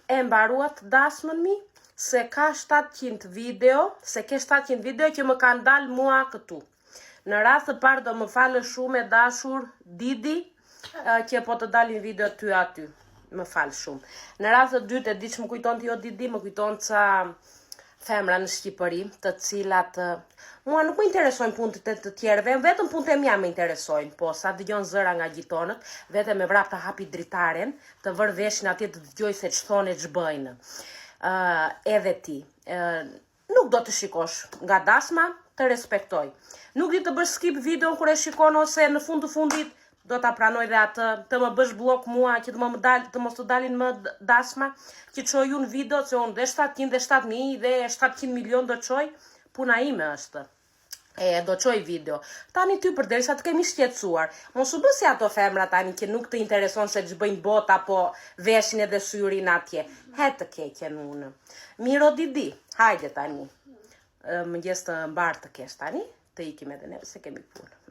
e mbaruat dasmën mi, se ka 700 video, që më kanë dalë mua këtu. Në rast të parë do më falë shumë e dashur Didi, që po të dalin video ty aty. Më falë shumë. Në rast të dytë, e di që më kujton të jo Didi, më kujton ca femra në Shqipëri, të cilat mua nuk më interesojnë punët e të tjerëve, vetëm punët e mia më interesojnë, po sa dëgjon zëra nga gjitonët, vetëm me vrap të hapi dritaren, të vër veshin atje të dëgjoj se ç'thonë e ç'bëjnë. Edhe ti, nuk do të shikosh nga dasma, të respektoj. Nuk di të bësh skip video kur e shikon ose në fund të fundit do ta pranoj dhe atë, të më bësh blok mua, që të mos të dalin më dasma, që çoj unë video, që unë dhe 700 dhe 7.000 dhe 700 milion do çoj, puna ime është. Do çoj video. Tani ty përderisa të kemi shqetësuar, mos u bë si ato femra tani që nuk të intereson se ç'bëjnë bot apo veshin edhe syrin atje. He të keqen unë. Miro Didi, hajde tani. Mëngjes të mbar të kesh tani, të ikim edhe neve se kemi punë.